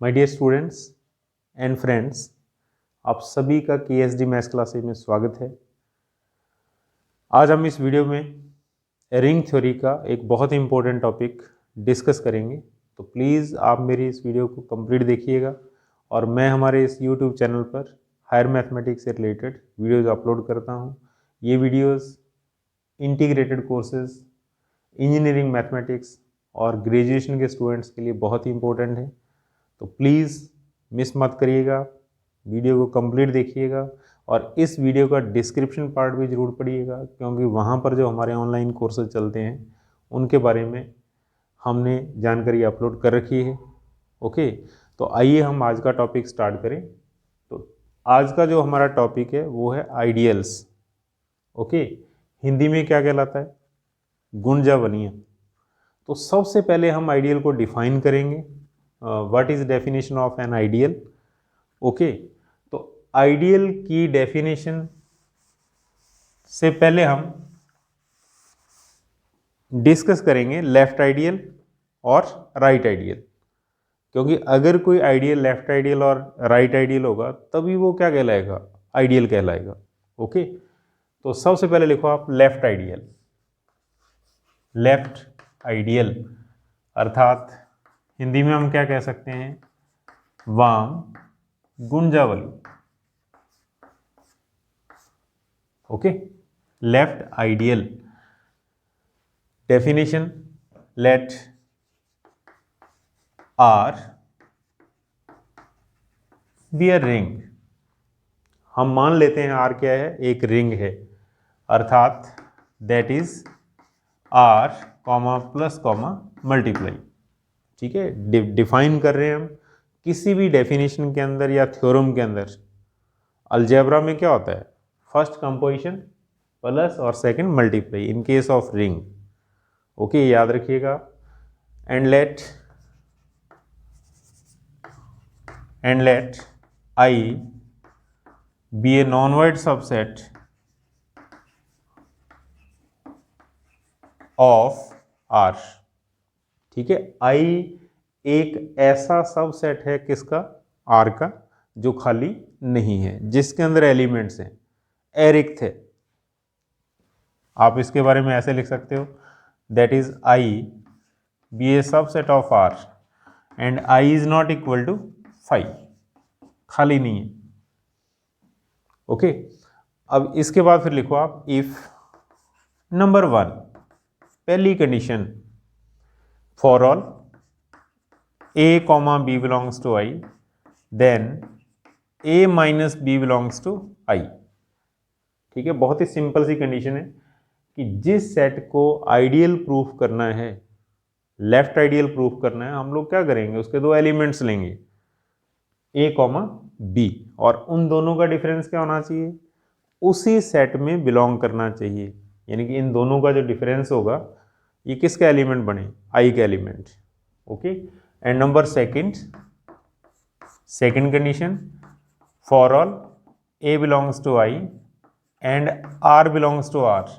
My dear students and friends, आप सभी का KSD मैथ्स क्लासेज में स्वागत है। आज हम इस वीडियो में रिंग थ्योरी का एक बहुत ही इम्पोर्टेंट टॉपिक डिस्कस करेंगे। तो प्लीज़ आप मेरी इस वीडियो को कंप्लीट देखिएगा और मैं हमारे इस YouTube चैनल पर हायर मैथमेटिक्स से रिलेटेड वीडियोज़ अपलोड करता हूँ। ये videos integrated courses, engineering mathematics और ग्रेजुएशन के स्टूडेंट्स के लिए बहुत ही इम्पोर्टेंट है। तो प्लीज़ मिस मत करिएगा, वीडियो को कंप्लीट देखिएगा और इस वीडियो का डिस्क्रिप्शन पार्ट भी ज़रूर पढ़िएगा, क्योंकि वहाँ पर जो हमारे ऑनलाइन कोर्सेज चलते हैं उनके बारे में हमने जानकारी अपलोड कर रखी है। ओके, तो आइए हम आज का टॉपिक स्टार्ट करें। तो आज का जो हमारा टॉपिक है वो है आइडियल्स। ओके, हिंदी में क्या कहलाता है? गुणजावनियाँ। तो सबसे पहले हम आइडियल को डिफाइन करेंगे। What is definition of an ideal? Okay, तो आइडियल की डेफिनेशन से पहले हम डिस्कस करेंगे लेफ्ट आइडियल और राइट आइडियल, क्योंकि अगर कोई आइडियल लेफ्ट आइडियल और राइट आइडियल होगा तभी वो क्या कहलाएगा? आइडियल कहलाएगा। ओके, तो सबसे पहले लिखो आप लेफ्ट आइडियल। लेफ्ट आइडियल अर्थात हिंदी में हम क्या कह सकते हैं? वाम गुंजावली। Okay, left ideal definition, let R be a ring. हम मान लेते हैं आर क्या है? एक रिंग है, अर्थात that is R comma plus comma multiply. ठीक है, डिफाइन कर रहे हैं हम किसी भी डेफिनेशन के अंदर या थ्योरम के अंदर। अलजेब्रा में क्या होता है? फर्स्ट कंपोजिशन प्लस और second multiply in case of ring. Okay, याद रखिएगा। And let I be a non void subset of R. ठीक है, आई एक ऐसा सबसेट है किसका? आर का, जो खाली नहीं है, जिसके अंदर एलिमेंट्स हैं, एरिक्त है। आप इसके बारे में ऐसे लिख सकते हो, that is I be a subset of R and I is not equal to 5, खाली नहीं है। ओके, अब इसके बाद फिर लिखो आप इफ नंबर 1, पहली condition, for all a comma b belongs to I, then a minus b belongs to I। ठीक है, बहुत ही सिंपल सी कंडीशन है कि जिस सेट को आइडियल प्रूफ करना है, लेफ्ट आइडियल प्रूफ करना है, हम लोग क्या करेंगे? उसके दो एलिमेंट्स लेंगे, a कॉमा b, और उन दोनों का डिफरेंस क्या होना चाहिए? उसी सेट में बिलोंग करना चाहिए। यानी कि इन दोनों का जो डिफरेंस होगा ये किसका एलिमेंट बने? I का element. Okay, and number second condition, for all a belongs to I and R belongs to R।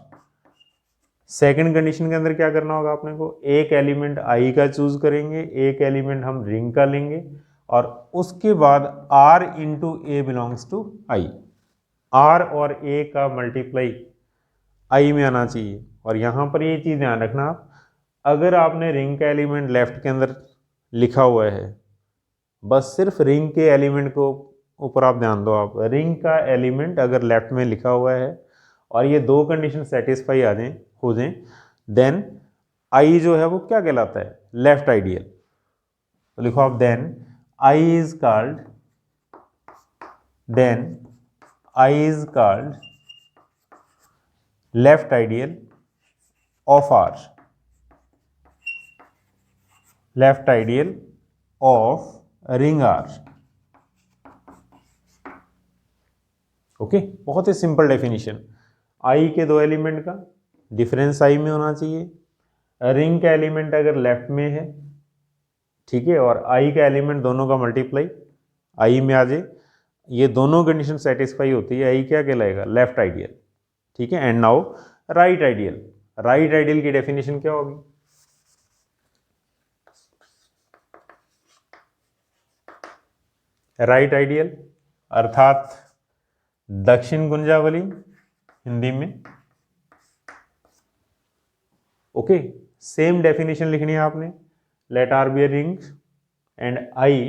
Second condition के अंदर क्या करना होगा आपने को? एक एलिमेंट I का चूज करेंगे, एक एलिमेंट हम रिंग का लेंगे, और उसके बाद R into A belongs to I। R और A का मल्टीप्लाई I में आना चाहिए। और यहाँ पर ये चीज़ ध्यान रखना आप, अगर आपने रिंग का एलिमेंट लेफ्ट के अंदर लिखा हुआ है, बस सिर्फ रिंग के एलिमेंट को ऊपर आप ध्यान दो। आप रिंग का एलिमेंट अगर लेफ्ट में लिखा हुआ है और ये दो कंडीशन सेटिस्फाई आ जाएं, हो जाएं, देन आई जो है वो क्या कहलाता है? Left ideal. तो लिखो आप then I is called left ideal of R, left ideal of ring R. Okay, बहुत ही सिंपल डेफिनेशन। आई के दो एलिमेंट का डिफरेंस आई में होना चाहिए, रिंग का एलिमेंट अगर लेफ्ट में है, ठीक है, और आई का एलिमेंट दोनों का मल्टीप्लाई आई में आ जाए, ये दोनों कंडीशन सेटिस्फाई होती है, आई क्या कहलाएगा? Left ideal. ठीक है, and now right ideal. Right ideal की डेफिनेशन क्या होगी? राइट आइडियल अर्थात दक्षिण गुंजावली हिंदी में। ओके, सेम डेफिनेशन लिखनी है आपने। Let R be a ring and I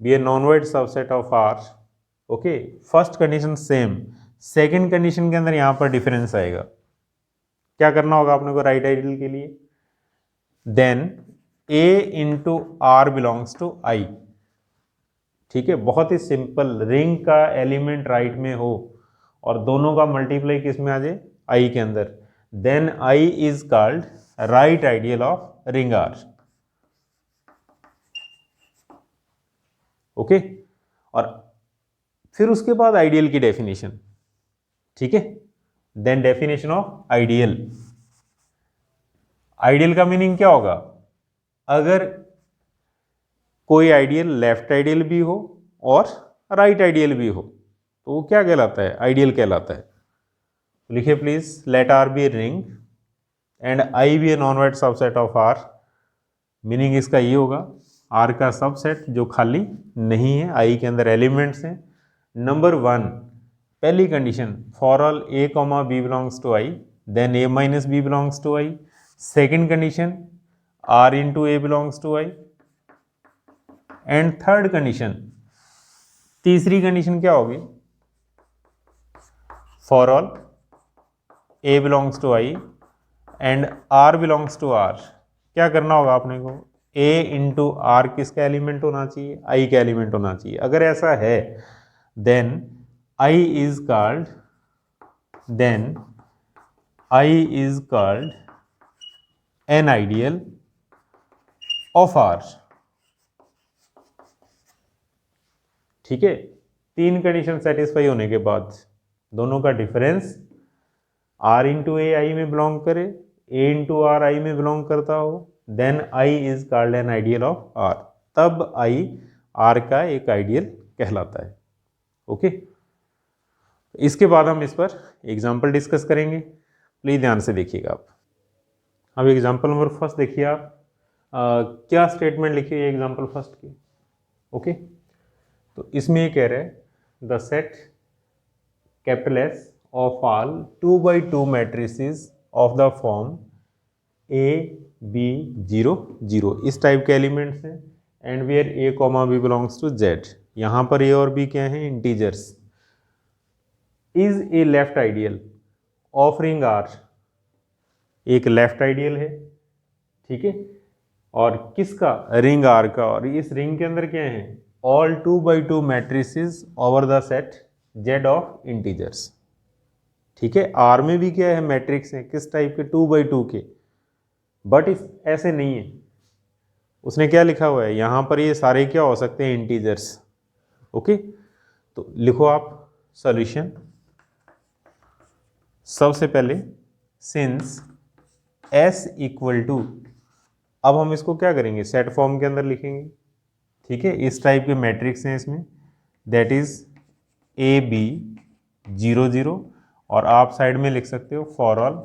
be a non void subset of R. Okay, first condition same, second condition के अंदर यहां पर डिफरेंस आएगा। क्या करना होगा आपने को राइट आइडियल के लिए? Then A into R belongs to I. ठीक है, बहुत ही सिंपल, रिंग का एलिमेंट राइट में हो और दोनों का मल्टीप्लाई किस में आ जाए? आई के अंदर, then I is called right ideal of ring R. Okay, और फिर उसके बाद आइडियल की डेफिनेशन। ठीक है, then definition of ideal. Ideal का मीनिंग क्या होगा? अगर कोई आइडियल लेफ्ट आइडियल भी हो और राइट आइडियल भी हो तो वो क्या कहलाता है? आइडियल कहलाता है। लिखिए please, let R be a ring and I be a non void subset of R. Meaning इसका ये होगा, आर का सबसेट जो खाली नहीं है, आई के अंदर एलिमेंट्स हैं। नंबर 1, पहली condition, for all A comma B belongs to I, then A minus B belongs to I. Second condition, R into A belongs to I. And third condition, तीसरी कंडीशन क्या होगी? For all A belongs to I and R belongs to R. क्या करना होगा आपने को? A into R किसका element होना चाहिए? आई का एलिमेंट होना चाहिए। अगर ऐसा है then I is called an ideal of R. ठीक है, तीन कंडीशन सेटिस्फाई होने के बाद दोनों का डिफरेंस आर इंटू ए आई में बिलोंग करे, ए इंटू आर आई में बिलोंग करता हो, then I is called an ideal of R. तब आई आर का एक आइडियल कहलाता है। ओके, इसके बाद हम इस पर एग्जाम्पल डिस्कस करेंगे। प्लीज ध्यान से देखिएगा आप। अब एग्जाम्पल नंबर फर्स्ट देखिए आप। क्या स्टेटमेंट लिखी है एग्जाम्पल फर्स्ट की? ओके, तो इसमें ये कह रहे हैं the set capital S of all 2x2 matrices of the form A, B, 0, 0 इस टाइप के एलिमेंट्स हैं and where A, B belongs to Z। यहाँ पर A और B क्या हैं? Integers. Is a left ideal of ring R, एक left ideal है। ठीक है, और किसका? रिंग R का। और इस रिंग के अंदर क्या है? All 2x2 matrices over the set Z of integers. ठीक है, आर में भी क्या है? मैट्रिक्स है। किस टाइप के? 2x2 के। बट इस ऐसे नहीं है। उसने क्या लिखा हुआ है यहाँ पर? ये सारे क्या हो सकते हैं? इंटीजर्स। ओके, तो लिखो आप सॉल्यूशन। सबसे पहले सिंस S इक्वल टू, अब हम इसको क्या करेंगे? सेट फॉर्म के अंदर लिखेंगे। ठीक है, इस टाइप के मैट्रिक्स हैं इसमें, दैट इज ए बी 0, 0, और आप साइड में लिख सकते हो for all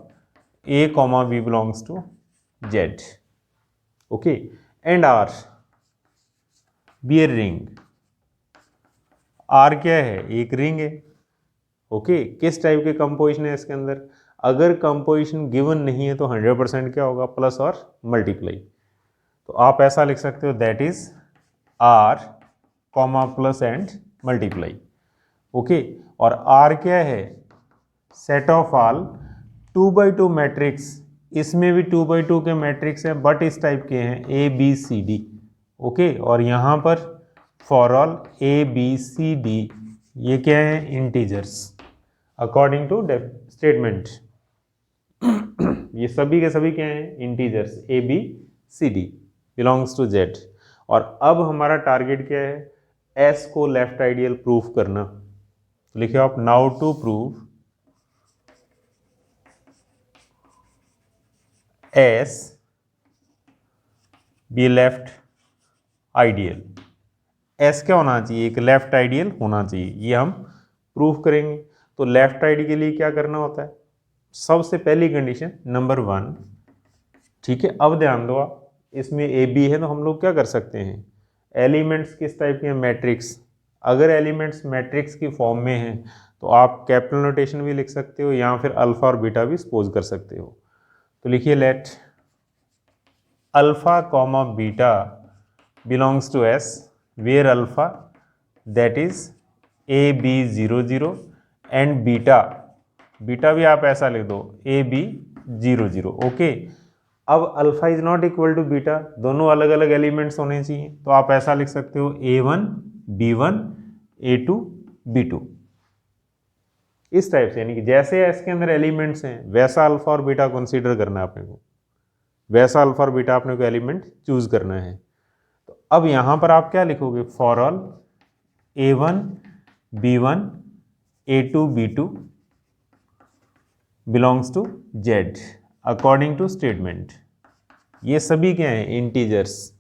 A comma B belongs to Z. Okay, and R be a ring. R क्या है? एक रिंग है। ओके, किस टाइप के कंपोजिशन है इसके अंदर? अगर कंपोजिशन गिवन नहीं है तो 100% क्या होगा? प्लस और मल्टीप्लाई। तो आप ऐसा लिख सकते हो that is R comma plus and multiply. Okay, और आर क्या है? Set of all 2x2 matrix. इसमें भी 2x2 के मैट्रिक्स हैं बट इस टाइप के हैं, A B C D. Okay, और यहाँ पर for all A B C D ये क्या है? Integers according to statement. ये सभी के सभी क्या हैं? Integers. A B C D belongs to Z. और अब हमारा टारगेट क्या है? एस को लेफ्ट आइडियल प्रूफ करना। तो लिखिए आप, now to prove S be left ideal. S क्या होना चाहिए? एक लेफ्ट आइडियल होना चाहिए। ये हम प्रूफ करेंगे। तो लेफ्ट आइडियल के लिए क्या करना होता है? सबसे पहली कंडीशन नंबर 1। ठीक है, अब ध्यान दो आप, इसमें ए बी है तो हम लोग क्या कर सकते हैं? एलिमेंट्स किस टाइप के हैं, मैट्रिक्स। अगर एलिमेंट्स मैट्रिक्स की फॉर्म में हैं तो आप कैपिटल नोटेशन भी लिख सकते हो या फिर अल्फा और बीटा भी सपोज कर सकते हो। तो लिखिए let alpha comma beta belongs to S where alpha that is A B 0 0 and beta, beta भी आप ऐसा लिख दो ए बी 0 0। ओके, अब alpha is not equal to beta, दोनों अलग अलग एलिमेंट्स होने चाहिए, तो आप ऐसा लिख सकते हो A1 B1 A2 B2 इस टाइप से। यानी कि जैसे एस के अंदर एलिमेंट्स हैं वैसा अल्फा और बीटा कंसीडर करना है अपने को, वैसा अल्फा और बीटा अपने को एलिमेंट चूज करना है। तो अब यहां पर आप क्या लिखोगे, for all A1 B1 A2 B2 belongs to Z according to statement. ये सभी क्या हैं, इंटीजर्स।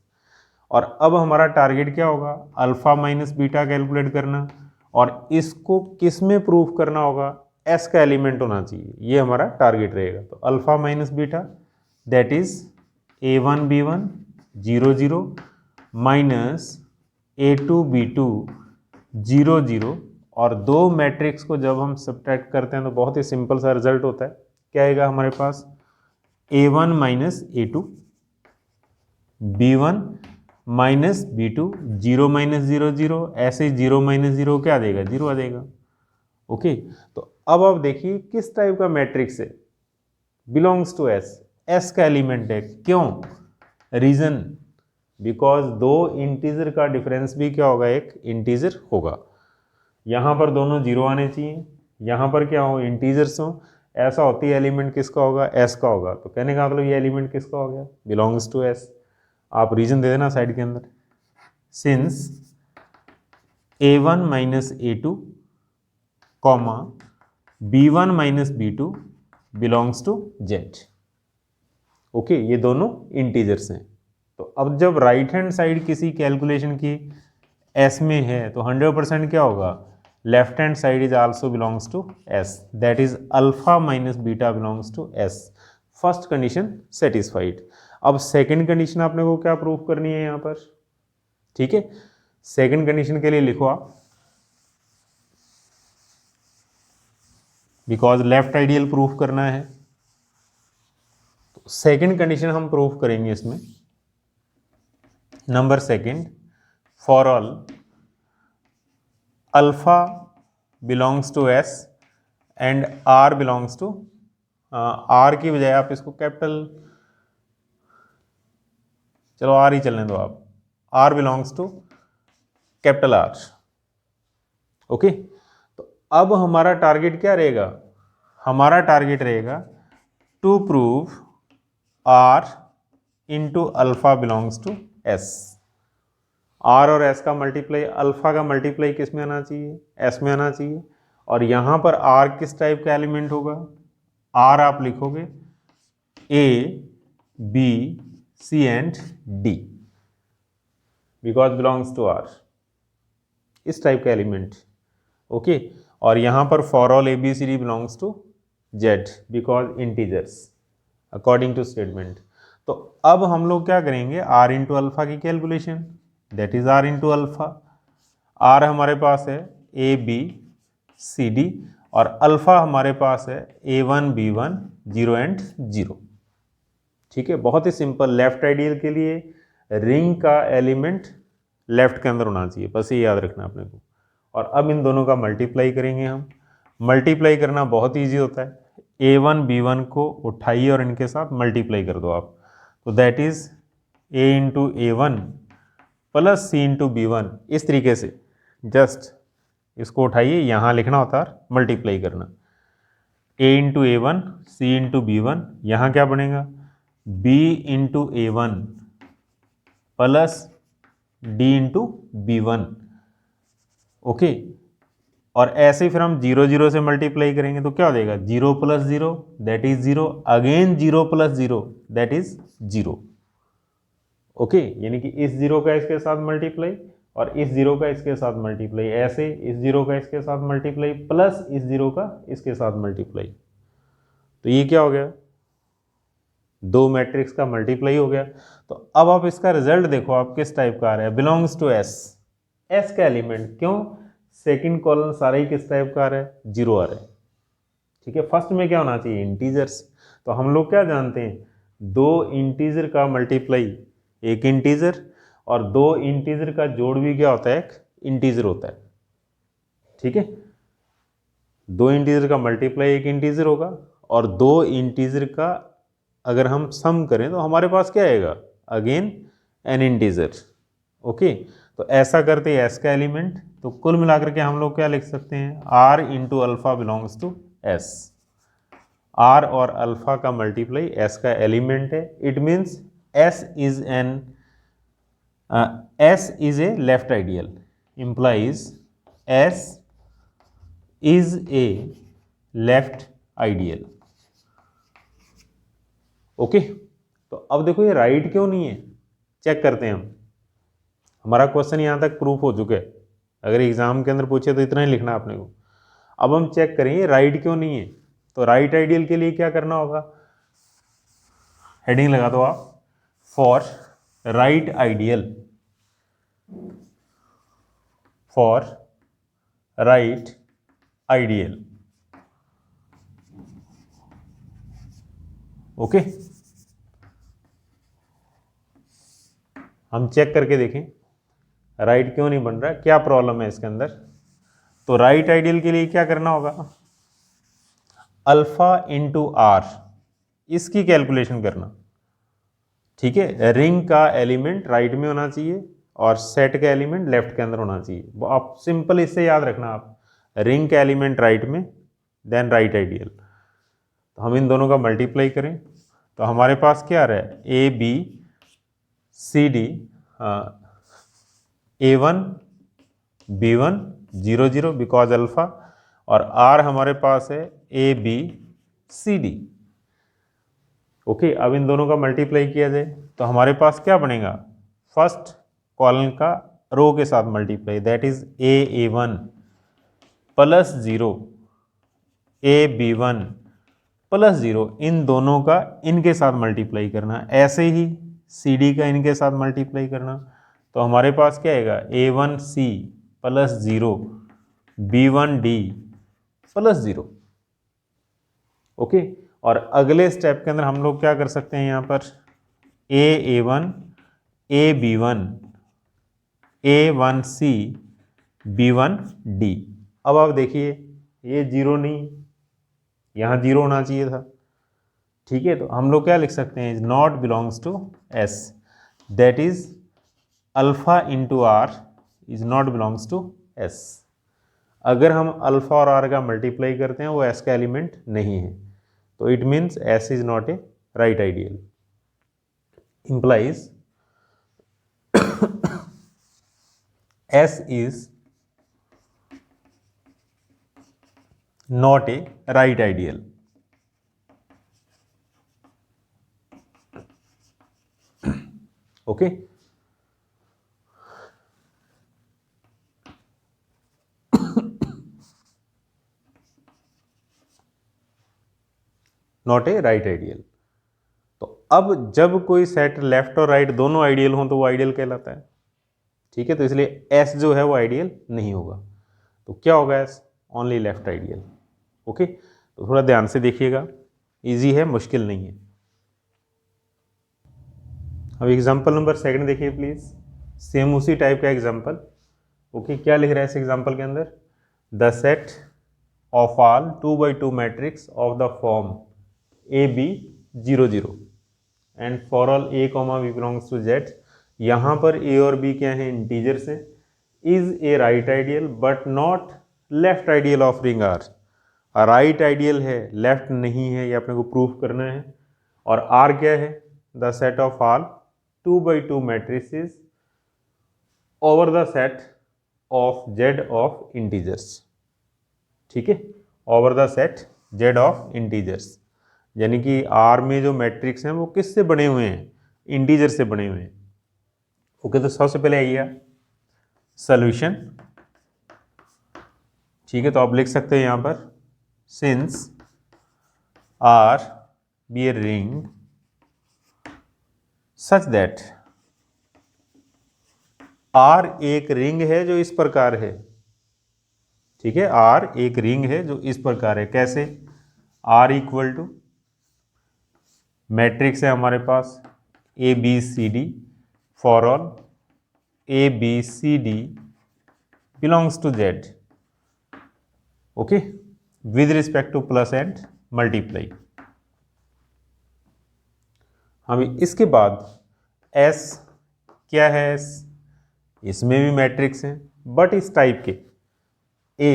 और अब हमारा टारगेट क्या होगा, अल्फा माइनस बीटा कैलकुलेट करना, और इसको किस में प्रूफ करना होगा, एस का एलिमेंट होना चाहिए, ये हमारा टारगेट रहेगा। तो alpha minus beta that is A1 B1 0 0 minus A2 B2 0 0, और दो मैट्रिक्स को जब हम सब्ट्रैक्ट करते हैं तो बहुत ही सिंपल सा रिजल्ट होता है। क्या आएगा हमारे पास, A1 minus A2 B1 minus B2 0 minus 0 0, ऐसे 0 माइनस 0 क्या देगा, 0 आ जाएगा। ओके, तो अब आप देखिए किस टाइप का मैट्रिक्स है, बिलोंग्स टू एस, एस का एलिमेंट है। क्यों, रीजन बिकॉज दो इंटीजर का डिफरेंस भी क्या होगा, एक इंटीजर होगा। यहाँ पर दोनों जीरो आने चाहिए, यहाँ पर क्या हो, इंटीजर्स हो, ऐसा होती है एलिमेंट किसका होगा, एस का होगा। तो कहने का मतलब ये एलिमेंट किसका हो गया, बिलोंग्स टू एस। आप रीजन दे देना साइड के अंदर, since A1 minus A2 comma B1 minus B2 belongs to Z। Okay, ये दोनों इंटीजर्स हैं। तो अब जब राइट हैंड साइड किसी कैलकुलेशन की एस में है तो 100% क्या होगा, left hand side is also belongs to S, that is alpha minus beta belongs to S. First condition satisfied. अब सेकंड कंडीशन आपने को क्या प्रूव करनी है यहां पर, ठीक है। सेकंड कंडीशन के लिए लिखो आप, बिकॉज लेफ्ट आइडियल प्रूफ करना है, तो सेकंड कंडीशन हम प्रूफ करेंगे इसमें। Number second, for all alpha belongs to S and R belongs to, R की बजाय आप इसको कैपिटल, चलो आर ही चलने दो आप, R belongs to capital R. Okay, तो अब हमारा टारगेट क्या रहेगा, हमारा टारगेट रहेगा to prove R into alpha belongs to S. R और एस का मल्टीप्लाई, अल्फा का मल्टीप्लाई किस में आना चाहिए, एस में आना चाहिए। और यहां पर आर किस टाइप का एलिमेंट होगा, आर आप लिखोगे A B C and D, because belongs to R, इस टाइप का एलिमेंट। ओके, और यहां पर for all A B C D belongs to Z because integers according to statement. तो अब हम लोग क्या करेंगे, आर इंटू अल्फा की calculation, that is R into alpha. R हमारे पास है ए बी सी डी, और अल्फा हमारे पास है A1 B1 0 एंड 0। ठीक है, बहुत ही सिंपल। लेफ्ट आइडियल के लिए रिंग का एलिमेंट लेफ्ट के अंदर होना चाहिए, बस ये याद रखना अपने को। और अब इन दोनों का मल्टीप्लाई करेंगे हम। मल्टीप्लाई करना बहुत ईजी होता है, A1 B1 को उठाइए और इनके साथ मल्टीप्लाई कर दो आप, तो that is A into A1 plus C into B1। इस तरीके से जस्ट इसको उठाइए, यहाँ लिखना होता है मल्टीप्लाई करना, A into A1 C into B1, यहाँ क्या बनेगा B into A1 plus D into B1। Okay, और ऐसे फिर हम 0 0 से मल्टीप्लाई करेंगे तो क्या हो जाएगा, 0 plus 0 that is 0, again 0 plus 0 that is 0। Okay, यानी कि इस 0 का इसके साथ मल्टीप्लाई और इस 0 का इसके साथ मल्टीप्लाई, ऐसे इस 0 का इसके साथ मल्टीप्लाई प्लस इस 0 का इसके साथ मल्टीप्लाई। तो ये क्या हो गया, दो मैट्रिक्स का मल्टीप्लाई हो गया। तो अब आप इसका रिजल्ट देखो, आप किस टाइप का आ रहा है, बिलोंग्स टू एस, एस का एलिमेंट, क्यों, सेकंड कॉलम सारा ही किस टाइप का आ रहा है, जीरो आ रहा है। ठीक है, फर्स्ट में क्या होना चाहिए, इंटीजर्स। तो हम लोग क्या जानते हैं, दो इंटीजर का मल्टीप्लाई एक इंटीजर, और दो इंटीजर का जोड़ भी क्या होता है, एक इंटीजर होता है। ठीक है, दो इंटीजर का मल्टीप्लाई एक इंटीजर होगा, और दो इंटीजर का अगर हम सम करें तो हमारे पास क्या आएगा, अगेन एन इंटीजर। ओके, तो ऐसा करते हैं एस का एलिमेंट। तो कुल मिलाकर के हम लोग क्या लिख सकते हैं, R into alpha belongs to S. R और अल्फा का मल्टीप्लाई एस का एलिमेंट है। It means S is a left ideal, implies S is a left ideal. Okay, तो अब देखो ये राइट क्यों नहीं है, चेक करते हैं हम। हमारा क्वेश्चन यहां तक प्रूफ हो चुका है, अगर एग्जाम के अंदर पूछे तो इतना ही लिखना आपने को। अब हम चेक करें ये राइट क्यों नहीं है। तो राइट आइडियल के लिए क्या करना होगा, हेडिंग लगा दो आप, for right ideal, for right ideal. Okay, हम चेक करके देखें राइट क्यों नहीं बन रहा है, क्या प्रॉब्लम है इसके अंदर। तो राइट आइडियल के लिए क्या करना होगा, अल्फा इंटू आर, इसकी कैलकुलेशन करना। ठीक है, रिंग का एलिमेंट राइट में होना चाहिए और सेट का एलिमेंट लेफ्ट के अंदर होना चाहिए। वो आप सिंपल इससे याद रखना, आप रिंग का एलिमेंट राइट में, देन राइट आइडियल। तो हम इन दोनों का मल्टीप्लाई करें तो हमारे पास क्या आ रहा है, A B C D, A1 B1 0 0 because alpha, और आर हमारे पास है A B C D. Okay, अब इन दोनों का मल्टीप्लाई किया जाए तो हमारे पास क्या बनेगा, फर्स्ट कॉलम का रो के साथ multiply, that is A1 plus 0 AB1 plus 0, इन दोनों का इनके साथ मल्टीप्लाई करना। ऐसे ही CD का इनके साथ मल्टीप्लाई करना, तो हमारे पास क्या आएगा, A1C plus 0 B1D plus 0। Okay, और अगले स्टेप के अंदर हम लोग क्या कर सकते हैं, यहाँ पर A1 AB1 A1C B1D। अब आप देखिए ये जीरो नहीं, यहाँ जीरो होना चाहिए था। ठीक है, तो हम लोग क्या लिख सकते हैं, is not belongs to S, that is alpha into R is not belongs to S. अगर हम अल्फा और आर का मल्टीप्लाई करते हैं वो एस का एलिमेंट नहीं है, तो it means S is not A right ideal, implies S is not a right ideal. Okay, not a right ideal. तो अब जब कोई सेट लेफ्ट और राइट दोनों आइडियल हो तो वो आइडियल कहलाता है। ठीक है, तो इसलिए एस जो है वो आइडियल नहीं होगा। तो क्या होगा S, only left ideal. Okay, तो थोड़ा ध्यान से देखिएगा, इजी है, मुश्किल नहीं है। अब एग्जाम्पल नंबर सेकंड देखिए प्लीज, सेम उसी टाइप का एग्जाम्पल। ओके, क्या लिख रहा है इस एग्जाम्पल के अंदर, the set of all 2x2 matrix of the form A B 0 0 and for all A comma B belongs to Z. यहाँ पर ए और बी क्या है, इंटीजर्स हैं, is a right ideal but not left ideal of ring R. Right ideal है, left नहीं है, ये अपने को प्रूफ करना है। और आर क्या है, the set of all 2x2 matrices over the set of Z of integers. ठीक है, over the set Z of integers, यानी कि आर में जो मैट्रिक्स हैं वो किससे बने हुए हैं, इंटीजर से बने हुए हैं। ओके, तो सबसे पहले आइएगा सॉल्यूशन। ठीक है, तो आप लिख सकते हैं यहाँ पर since R be a ring such that R एक रिंग है जो इस प्रकार है, ठीक है, R एक रिंग है जो इस प्रकार है। कैसे? R इक्वल टू मैट्रिक्स है हमारे पास a B C d, for all A B C D belongs to Z, okay, with respect to plus and multiply. हम इसके बाद S क्या है? S इसमें भी मैट्रिक्स हैं बट इस टाइप के A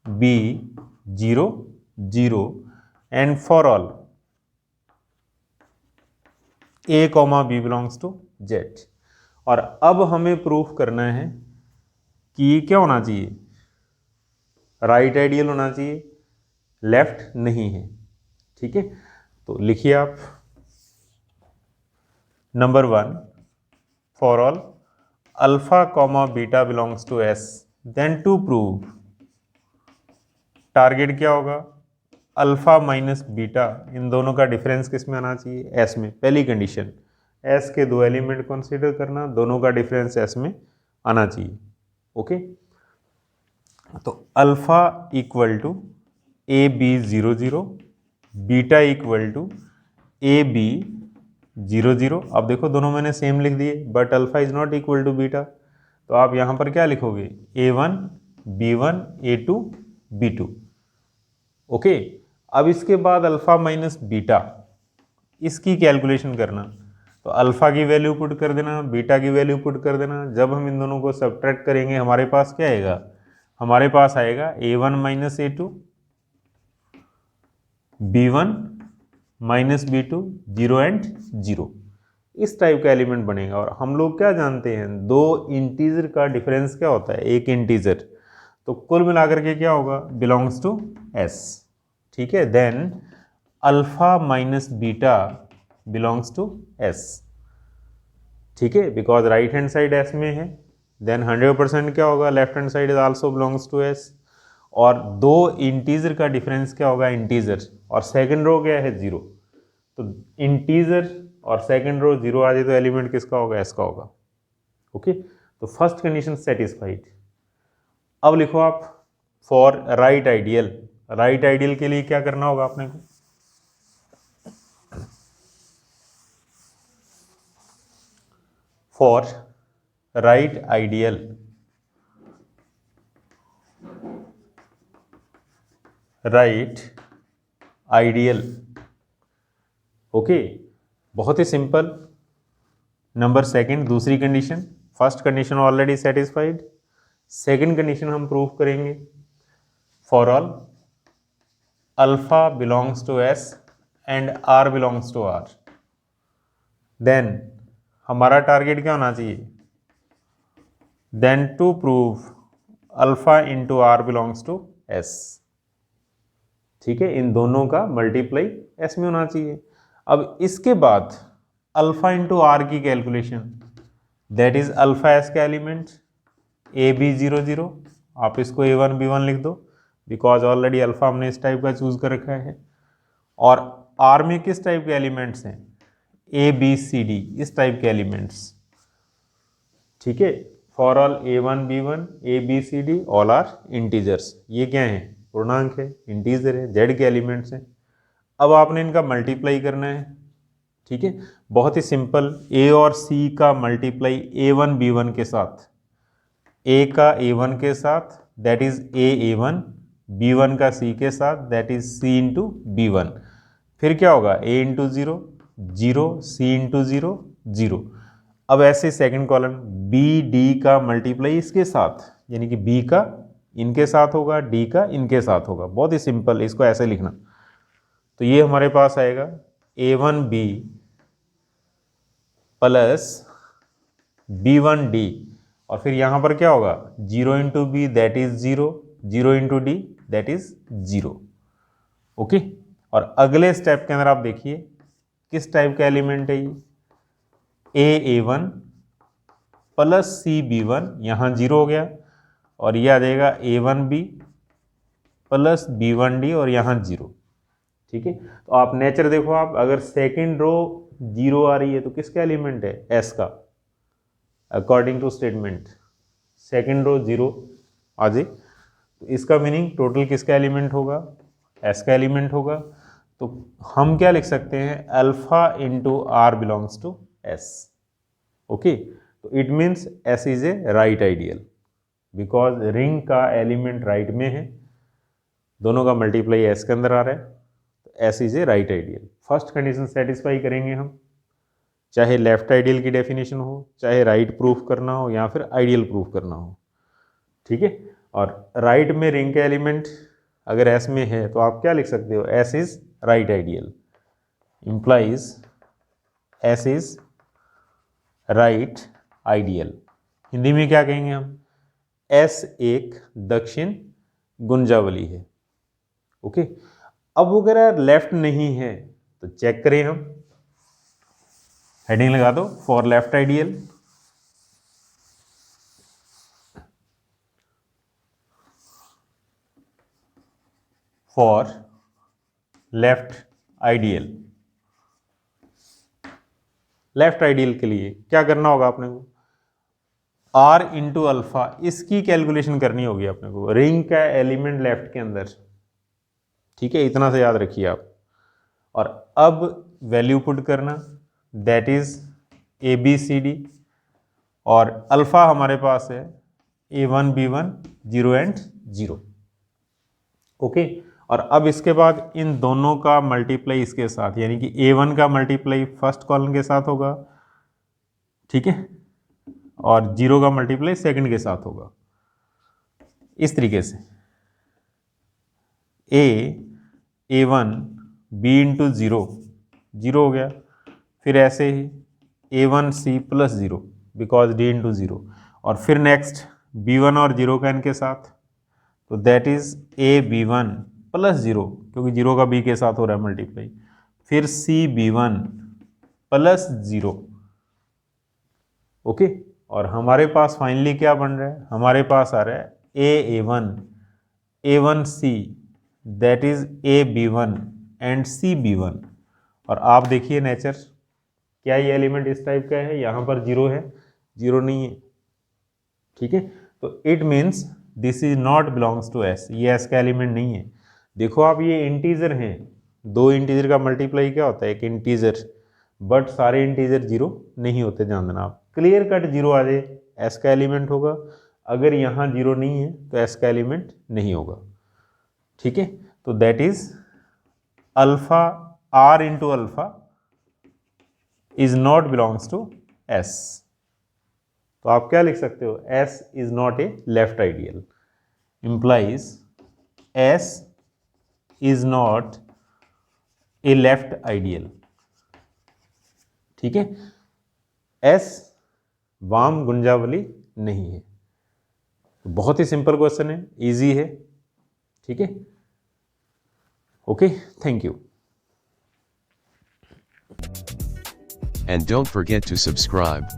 B 0 0 and for all A comma B belongs to Z। और अब हमें प्रूफ करना है कि ये क्या होना चाहिए? राइट आइडियल होना चाहिए, लेफ्ट नहीं है, ठीक है। तो लिखिए आप, number 1, for all alpha comma beta belongs to S, then to prove target क्या होगा? अल्फा माइनस बीटा, इन दोनों का डिफरेंस किस में आना चाहिए? S में। पहली कंडीशन, S के दो एलिमेंट कंसीडर करना, दोनों का डिफरेंस S में आना चाहिए, ओके। तो alpha equal to A B 0 0, beta equal to A B 0 0। अब देखो दोनों मैंने सेम लिख दिए, but alpha is not equal to beta, तो आप यहाँ पर क्या लिखोगे? A1 B1 A2 B2, okay. अब इसके बाद अल्फा माइनस बीटा, इसकी कैलकुलेशन करना, तो अल्फा की वैल्यू पुट कर देना, बीटा की वैल्यू पुट कर देना। जब हम इन दोनों को सब्ट्रैक्ट करेंगे हमारे पास क्या आएगा? हमारे पास आएगा A1 minus A2 B1 minus B2 0 and 0, इस टाइप का एलिमेंट बनेगा। और हम लोग क्या जानते हैं? दो इंटीजर का डिफरेंस क्या होता है? एक इंटीजर, तो कुल मिलाकर के क्या होगा? बिलोंग्स टू S, ठीक है। Then alpha minus beta belongs to S, ठीक है, because right hand side S में है। देन 100% क्या होगा? Left hand side is also belongs to S। और दो इंटीजर का डिफरेंस क्या होगा? इंटीजर, और सेकंड रो क्या है? 0। तो इंटीजर और सेकंड रो 0 आ जाए तो एलिमेंट किसका होगा? S का होगा, ओके। तो फर्स्ट कंडीशन सेटिस्फाइड। अब लिखो आप, for right ideal. Right ideal के लिए क्या करना होगा आपने को? For right ideal, right ideal, okay, बहुत ही सिंपल। नंबर सेकंड, दूसरी condition, first condition already satisfied, second condition हम प्रूव करेंगे। For all alpha belongs to S and R belongs to R, then हमारा टारगेट क्या होना चाहिए? Then to prove alpha into R belongs to S, ठीक है, इन दोनों का मल्टीप्लाई S में होना चाहिए। अब इसके बाद अल्फा इंटू R की calculation, that is alpha S का एलिमेंट ए बी 0 0, आप इसको A1 B1 लिख दो, बिकॉज ऑलरेडी अल्फा हमने इस टाइप का चूज कर रखा है। और R में किस टाइप के एलिमेंट्स हैं? ए बी सी डी, इस टाइप के एलिमेंट्स, ठीक है। For all A1 B1 A B C D all are integers, ये क्या है? पूर्णांक है, इंटीजर है, जेड के एलिमेंट्स हैं। अब आपने इनका मल्टीप्लाई करना है, ठीक है, बहुत ही सिंपल। A और C का मल्टीप्लाई A1 B1 के साथ, A का A1 के साथ दैट इज A1, B1 का C के साथ that is C into B1। फिर क्या होगा? A into 0 0, C into 0 0। अब ऐसे सेकंड कॉलम B D का मल्टीप्लाई इसके साथ, यानी कि B का इनके साथ होगा, D का इनके साथ होगा। बहुत ही सिंपल, इसको ऐसे लिखना। तो ये हमारे पास आएगा A1B प्लस B1D, और फिर यहाँ पर क्या होगा? 0 into B that is 0, 0 into D that is 0, okay. और अगले स्टेप के अंदर आप देखिए किस टाइप का एलिमेंट है ये? A1 प्लस CB1, यहाँ 0 हो गया, और ये आ जाएगा A1B प्लस B1D और यहाँ 0, ठीक है। तो आप नेचर देखो, आप अगर सेकंड रो जीरो आ रही है तो किसका एलिमेंट है? एस का, according to statement. Second row zero आ जाए तो इसका मीनिंग टोटल किसका एलिमेंट होगा? एस का एलिमेंट होगा। तो हम क्या लिख सकते हैं? Alpha into R belongs to S. Okay, तो it means S is a right ideal, because ring का एलिमेंट राइट में है, दोनों का मल्टीप्लाई एस के अंदर आ रहा है, तो S is a right ideal. First condition satisfy करेंगे हम, चाहे लेफ्ट आइडियल की डेफिनेशन हो, चाहे राइट प्रूफ करना हो, या फिर आइडियल प्रूफ करना हो। ठीक है, और राइट में रिंग का एलिमेंट अगर एस में है तो आप क्या लिख सकते हो? S is right ideal, implies S is right ideal. Hindi में क्या कहेंगे हम? एस एक दक्षिण गुंजावली है। ओके, अब अगर लेफ्ट नहीं है तो चेक करें हम, हेडिंग लगा दो for left ideal. For left ideal, left ideal के लिए क्या करना होगा अपने को? आर इंटू अल्फा, इसकी कैलकुलेशन करनी होगी अपने को, रिंग का एलिमेंट लेफ्ट के अंदर। ठीक है, इतना से याद रखिए आप। और अब वैल्यू पुट करना, that is A B C D, और अल्फा हमारे पास है A1 B1 0 एंड 0। ओके, और अब इसके बाद इन दोनों का मल्टीप्लाई इसके साथ, यानी कि A1 का मल्टीप्लाई फर्स्ट कॉलम के साथ होगा, ठीक है, और 0 का मल्टीप्लाई सेकंड के साथ होगा। इस तरीके से A1 B इंटू 0 0 हो गया, फिर ऐसे ही A1 C plus 0 because D into 0, और फिर नेक्स्ट B1 और 0 का इनके साथ, तो that is A B1 plus 0, क्योंकि 0 का B के साथ हो रहा है मल्टीप्लाई, फिर C B1 प्लस 0। ओके, और हमारे पास फाइनली क्या बन रहा है? हमारे पास आ रहा है A1 C, that is A B1 and C B1। और आप देखिए नेचर, क्या ये एलिमेंट इस टाइप का है? यहाँ पर 0 है, 0 नहीं है। ठीक है, तो it means this is not belongs to S, ये एस का एलिमेंट नहीं है। देखो आप, ये इंटीजर हैं, दो इंटीजर का मल्टीप्लाई क्या होता है? एक इंटीजर, बट सारे इंटीजर 0 नहीं होते, ध्यान देना आप। क्लियर कट 0 आ जाए एस का एलिमेंट होगा, अगर यहाँ 0 नहीं है तो एस का एलिमेंट नहीं होगा। ठीक है, तो that is alpha R into alpha is not belongs to S. तो आप क्या लिख सकते हो? S is not a left ideal, implies S is not a left ideal. ठीक है, एस वाम गुंजावली नहीं है। तो बहुत ही सिंपल क्वेश्चन है, इजी है। ठीक है, okay, thank you. And don't forget to subscribe.